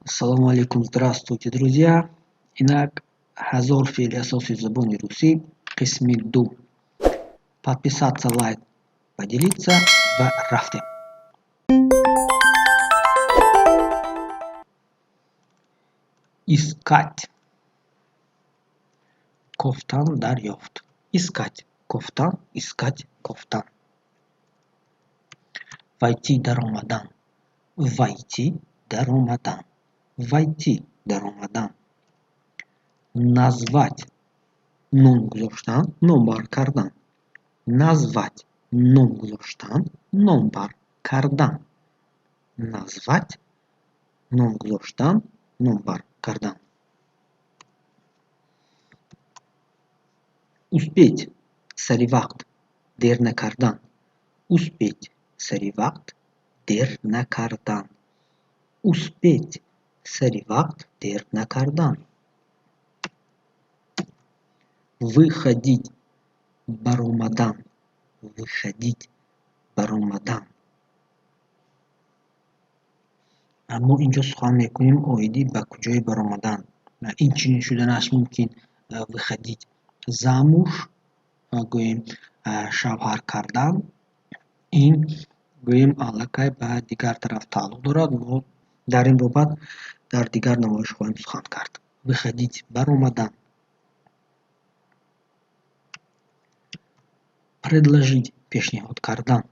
Ассаламу алейкум, здравствуйте, друзья. Инак, ҳазор феъли асоси забони русӣ, қисми 2. Подписаться, лайк, поделиться ва рафтем. Искать. Кофтан дарёфт. Искать. Кофтан, искать, кофтан. Войти, даромадан. Войти, даромадан. Войти, даромадан. Назвать. Ном гузоштан, номбар кардан. Назвать. Ном гузоштан, номбар кардан. Назвать. Ном гузоштан, номбар кардан. Успеть. Саривақт. Дер накардан. Успеть. Саривақт. Дер накардан. Успеть. Саривақт. Дер накардан. Выходить. Баромадан. Выходить. Баромадан. اما اینجا سخن میکنیم اویدی به کجای برآمدن. این چنین شدنش ممکن выходить замуж گوییم شوهر کردن. این گوییم аллакай به دیگر طرف تعلق دارد. ما در این بابت در دیگر نمایش خواهیم سخن کرد. выходить برآمدن. предложить پیشنهاد کردن.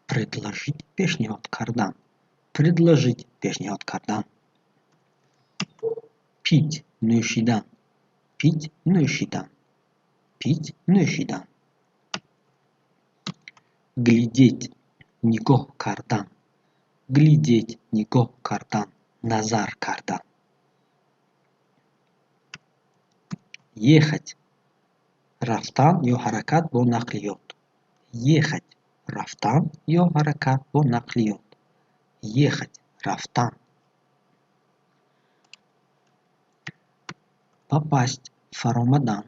предложить پیشنهاد کردن. предложить پیشنهاد کردن. пить نوشیدن. пить نوشیدن. пить نوشیدن. глядеть نگاه کردن. глядеть نگاه کردن. نظر کردن. ехать رفتن یا حرکت با نقلیات. ехать رفتن یا حرکت با نقلیات. ехать رفتن. попасть فرآمدن.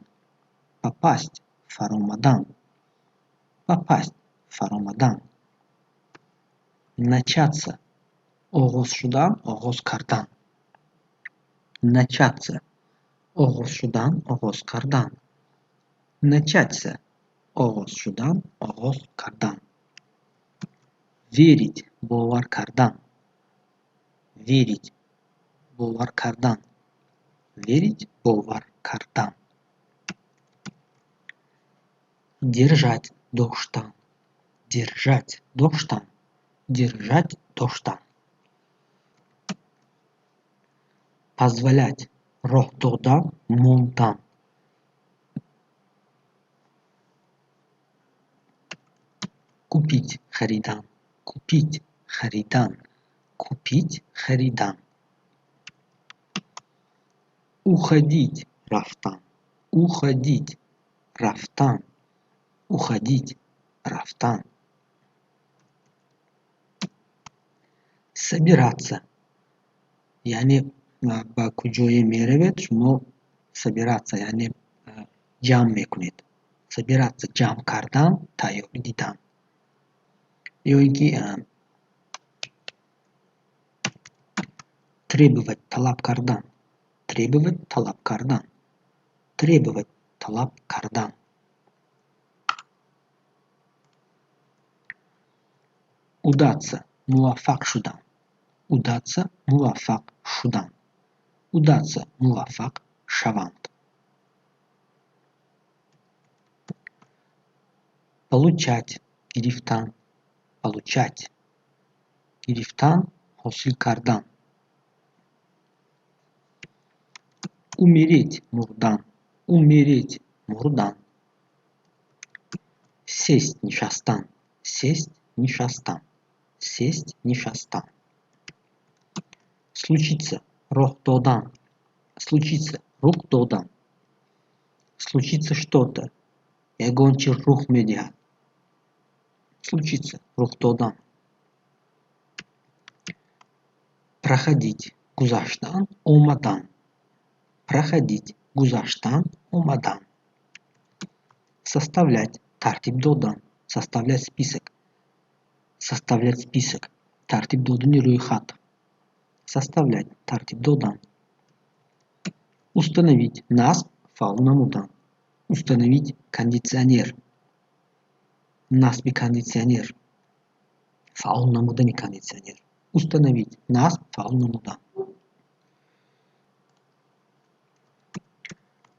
попасть فرآمدن. попасть فرآمدن. начаться آغاز شدن، آغاز کردن. начаться آغاز شدن، آغاز کردن. начаться آغاز شدن، آغاز کردن. верить باور کردن. верить باور کردن. верить باور کردن. держать داشتن. держать داشتن. держать داشتن. позволять راه دادن، ماندن. купить خریدن. купить خریدن. купить خریدن. уходить رفتن. уходить رفتن. уходить رفتن. собираться یعنی به کجای میروید شما собираться یعنی جمع میکنید. собираться جمع کردن، تیاری دیدن. یا اینکه требовать طلب کردن. требовать طلب کردن. требовать طلب کردن. удаться موفق شدن. удаться موفق شدن. удаться موفق شوند. получать گرفتن. получать گرفتن، حاصل کردن. умереть مردن. умереть مردن. сесть نشستن. сесть نشستن. сесть نشستن. случиться رخ دادن. случиться رخ دادن. случиться что-то ягон чиз рух медиҳад. случиться рух додан. проходить гузаштан, омадан. проходить гузаштан, омадан. составлять тартиб додан. составлять список. составлять список. тартиб додани рӯйхат. Составлять. Тартиб додан. Установить. Насб фаул намудан. Установить кондиционер. Насби кондиционер. Фаул намудани кондиционер. Установить. Насб фаул намудан.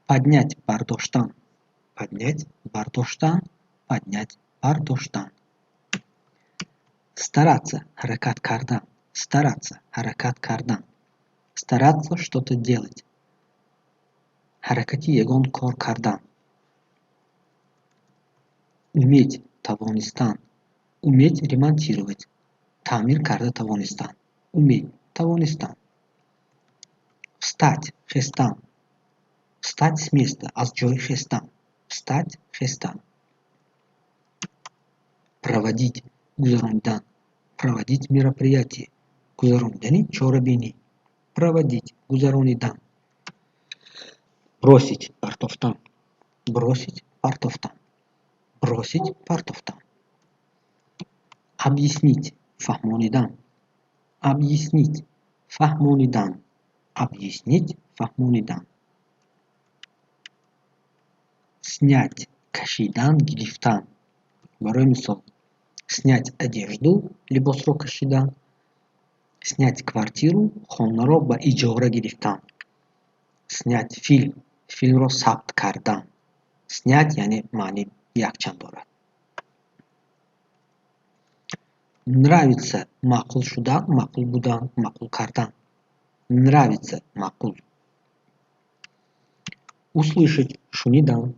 Поднять бардоштан. Поднять бардоштан. Поднять бардоштан. Стараться. Харакат кардан. Стараться. Харакат кардан. Стараться что-то делать. Харакати ягон кор кардан. Уметь. Тавонистан. Уметь ремонтировать. Тамир карда тавонистан. Уметь. Тавонистан. Встать. Хестан. Встать с места. Азджой хестан. Встать. Хестан. Проводить. Гузарондан. Проводить мероприятие. Гузарондани чорабини. Проводить. Гузаронидан. Бросить. Партофтан. Бросить. Партофтан. Бросить. Партофтан. Объяснить. Фахмонидан. Объяснить. Фахмонидан. Объяснить. Фахмонидан. Снять. Кашидан гирифтан. Барой мисол. Снять одежду. Либосро кашидан. Снять квартиру. Хоннаро ба иджора гирифтан. Снять фильм. Фильмро сабт кардан. Снять яни мани якчанд дорад. Нравится мақул шудан, мақул будан, мақул кардан. Нравится мақул. Услышать шунидан.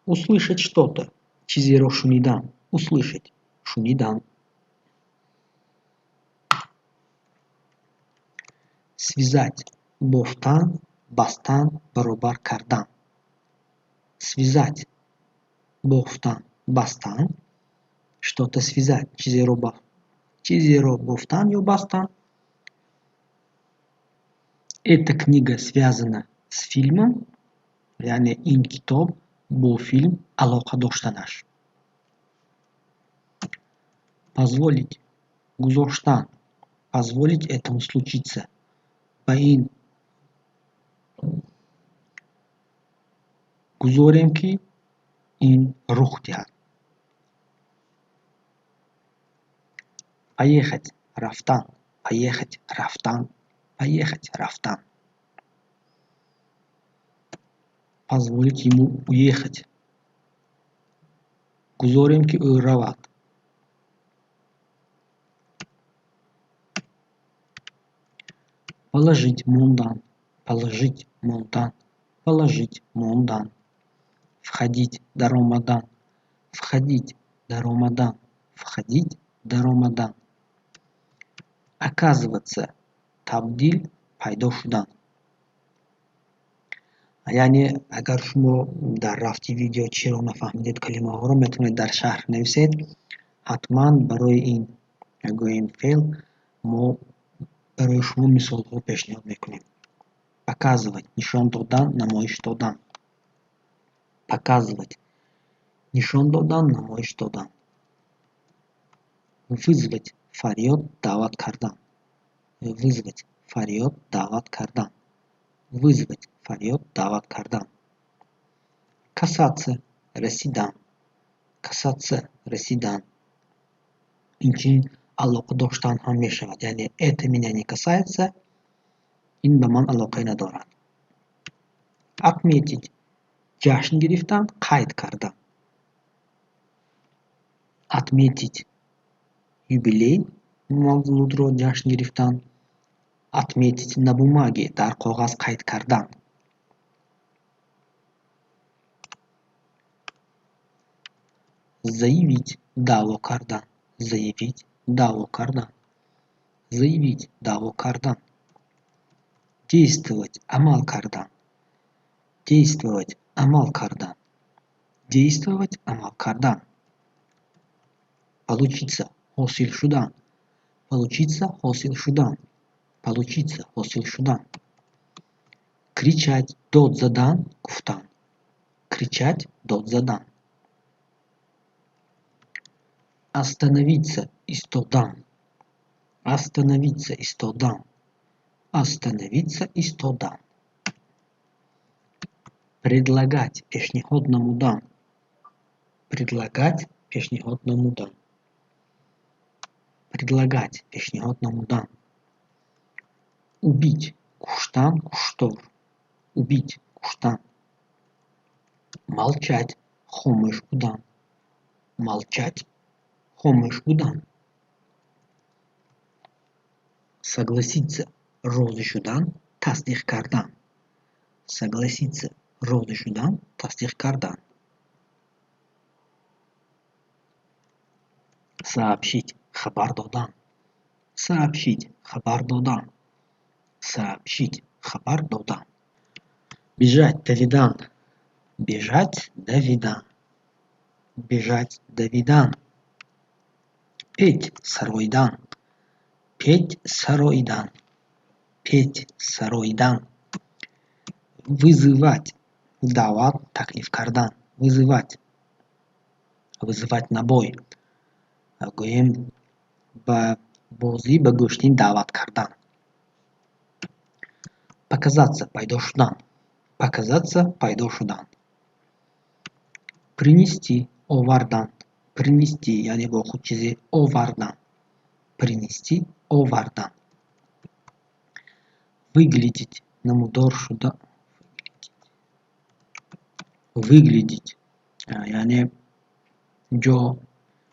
Услышать что-то. Чизеро шунидан. Услышать. Шунидан. Связать. Бофтан, бастан, баробар кардан. Связать. Бофтан, бастан. Что-то связать. Чизеро бофтан, ё бастан. Эта книга связана с фильмом. Yani in kitob bu film aloqa do'shtanash. Позволить. Гузоштан. Позволить этому случиться. Баин. Гузорем ки ин рух диҳад. Поехать. Рафтан. Поехать. Рафтан. Поехать. Рафтан. Позволить ему уехать. Гузорем ки ӯ равад. Положить. Мондан. Положить. Мондан. Положить. Мондан. Входить. Даромадан. Входить. Даромадан. Входить. Даромадан. Оказываться. Табдил. Пайдо шудан. یعنی اگر شما در رفتی ویدیو چی رو نفهمیدید کلمه ها رو میتونید در شرح نویسید. حتما برای این گویم فعل ما برای شما مثال ها پیشنهاد میکنیم. Показывать. نشان دادن. نمایش دادن. Показывать. نشان دادن. نمایش دادن. Вызвать. فریاد دعوت کردن. Вызвать. فریاد دعوت کردن. Вызвать. فریاد دعوت کردن. Касаться. رسیدن. Касаться. رسیدن. این علاقه داشتن هم می شود. یعنی это меня не касается. این به من علاقه ندارد. Отметить. جشن گرفتن. قید کردن. Отметить. Юбилей. مولود رو جشن گرفتن. Отметить на бумаге. در کاغذ قید کردن. Заявить. دعوا کردن. Заявить. دعوا کردن. Заявить. دعوا کردن. Действовать. عمل کردن. Действовать. عمل کردن. Действовать. عمل کردن. Получиться. حاصل شدن. Получиться. حاصل شدن. Получиться. حاصل شدن. Кричать. داد زدن. گفتن. Кричать. داد زدن. Остановиться. Истодан. Остановиться. Истодан. Остановиться истодан. Предлагать пешниход намудан. Предлагать пешниход намудан. Предлагать пешниход намудан. Убить куштан куштор. Убить куштан. Молчать хомыш удан. Молчать хомыш удан. Согласиться розышудан тасдих кардан. Согласиться розышудан тасдих кардан. Сообщить хабар додан. Сообщить хабар додан. Сообщить хабар додан. Бежать Давидан. Бежать Давидан. Бежать Давидан. Петь Саройдан. Петь Саройдан. Петь Саройдан. Вызывать дават таклиф кардан. Вызывать. Вызывать на бой. Гуем ба бозӣ ба гӯштин даъват кардан. Показаться пайдо шудан. Показаться пайдо шудан. Принести овардан. Принести яъне бо худ чизе овардан. Принести овардан. Выглядеть намудор шуда. Выглядеть яъне ҷо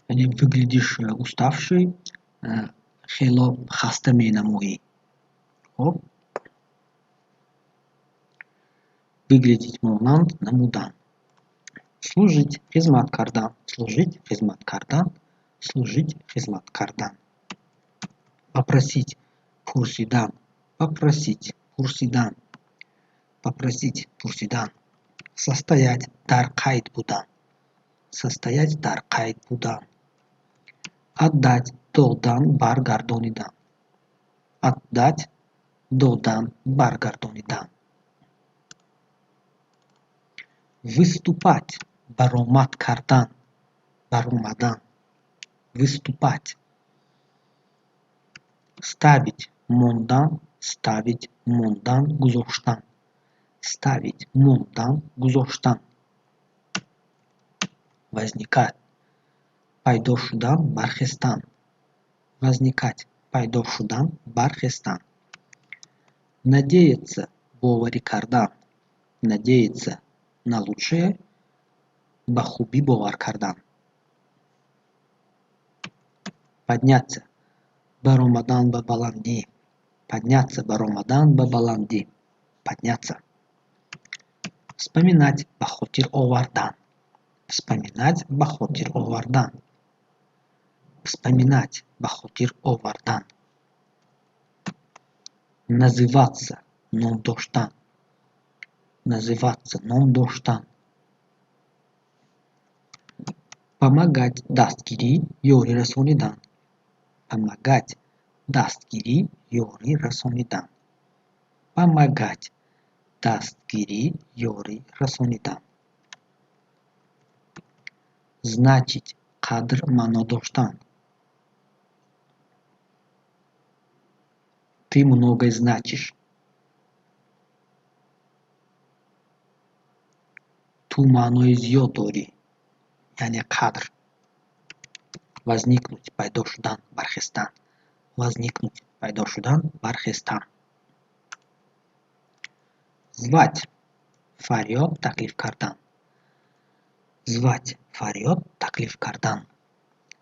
яъне выглядишь уставший, хело хаста менамоӣ. Хоб выглядеть монанд намудан. Служить хизмат кардан. Служить хизмат кардан. Служить хизмат кардан. Попросить пурсидан. Попросить пурсидан. Попросить пурсидан. Состоять дар қайд будан. Состоять дар қайд будан. Отдать додан баргардонидан. Отдать додан баргардонидан. Выступать баромад кардан. Баромадан. Выступать. Ставить мондан. Ставить мондан гузоштан. Ставить мондан гузоштан. Возникать пайдо шудан бархестан. Возникать пайдо шудан бархестан. Надеяться боварӣ кардан. Надеяться на лучшее, ба хубӣ бовар кардан. Подняться баромадан ба баландӣ. Подняться баромадан ба баландӣ. Подняться. Вспоминать ба хотир овардан. Вспоминать ба хотир овардан. Вспоминать ба хотир овардан. Называться ном доштан. Называться ном доштан. Помогать дастгирӣ ёрӣ расонидан. Помогать дастгирӣ ёрӣ расонидан. Помогать дастгирӣ ёрӣ расонидан. Значить қадр маъно доштан. Ты многое значишь. Ту маънои зиёд дорӣ, яъне қадр. Возникнуть пайдо шудан бархестан. Возникнуть пайдо шудан бархестан. Звать фарёд таклиф кардан. Звать фарёд таклиф кардан.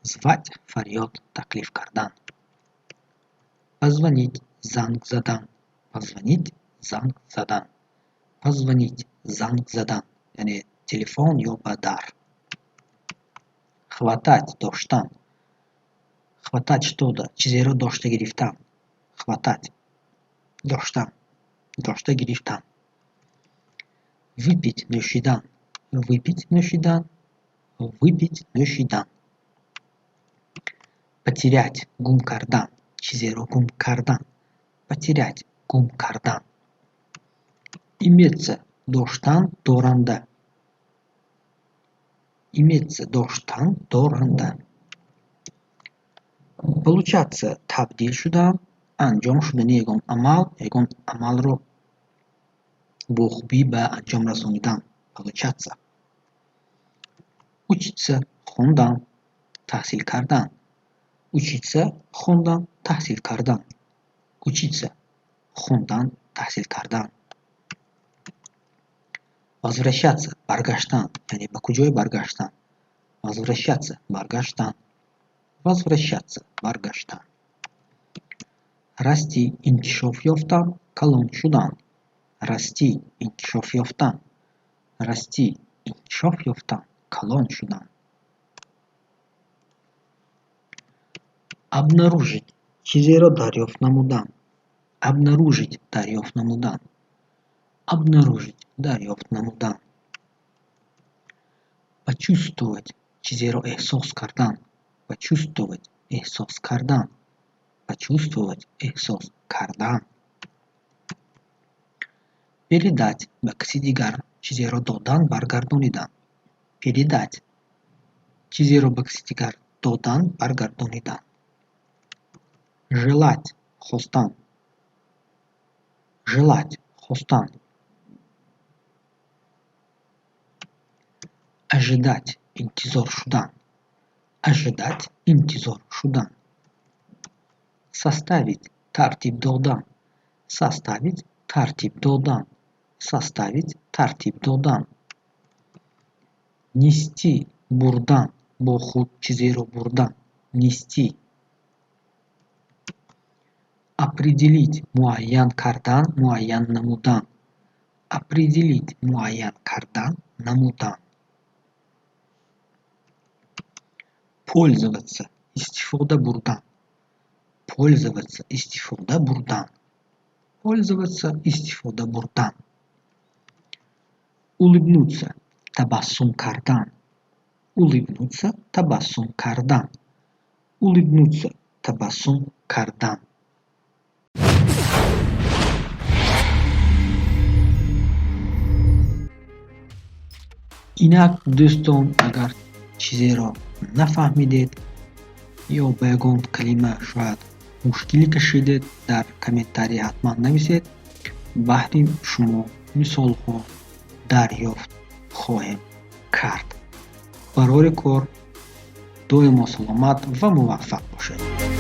Звать фарёд таклиф кардан. Позвонить занг задан. Позвонить занг задан. Позвонить занг задан. Яъне телефон ё ба дар. Хватать доштан. Хватать что-то, чизеро дошта гирифтан. Хватать доштан. Дошта гирифтан. Выпить нӯшидан. Выпить нӯшидан. Выпить нӯшидан. Потерять гум кардан. Чизеро гум кардан. Потерять гум кардан. Иметься доштан доранда. Иметься доштан доранда. Получаться табдил шудан. انجام شدن یگان عمل رو با خوبی به انجام رسانیدن. получаться. учиться خوندن، تحصیل کردن. учиться خوندن، تحصیل کردن. учиться خوندن، تحصیل کردن. возвращаться برگشتن، یعنی به کجای برگشتن. возвращаться برگشتن. возвращаться برگشتن. расти انکشاف یافتن، کلان شدن. расти انکشاف یافتن. расти انکشاف یافتن، کلان شدن. обнаружить چیزی را دریافت نمودن. обнаружить دریافت نمودن. обнаружить دریافت نمودن. почувствовать چیزی را احساس کردن. почувствовать احساس کردن. почувствовать احساس کردن. передать به کسی دیگر چیزی را دادن، برگردانیدن. передать چیزی را به کسی دیگر دادن، برگردانیدن. желать خواستن. желать خواستن. ожидать انتظار شدن. ожидать انتظار شدن. составить ترتیب دادن. составить ترتیب دادن. составить ترتیب دادن. нести بردن، با خود چیزی را بردن. нести. определить معین کردن، معین نمودن. определить معین کردن، نمودن. пользоваться استفاده بردن. пользоваться استفاده بردن. пользоваться استفاده بردن. улыбнуться تبسم کردن. улыбнуться تبسم کردن. улыбнуться تبسم کردن. اینک دوستان اگر چیزی را نفهمیدید یا به یگان کلمه شاید مشکلی کشیدید در کامنتاری حتما نویسید. بهر شما مثال ها دریافت خواهیم کرد. برای کار دائما سلامت و موفق باشید.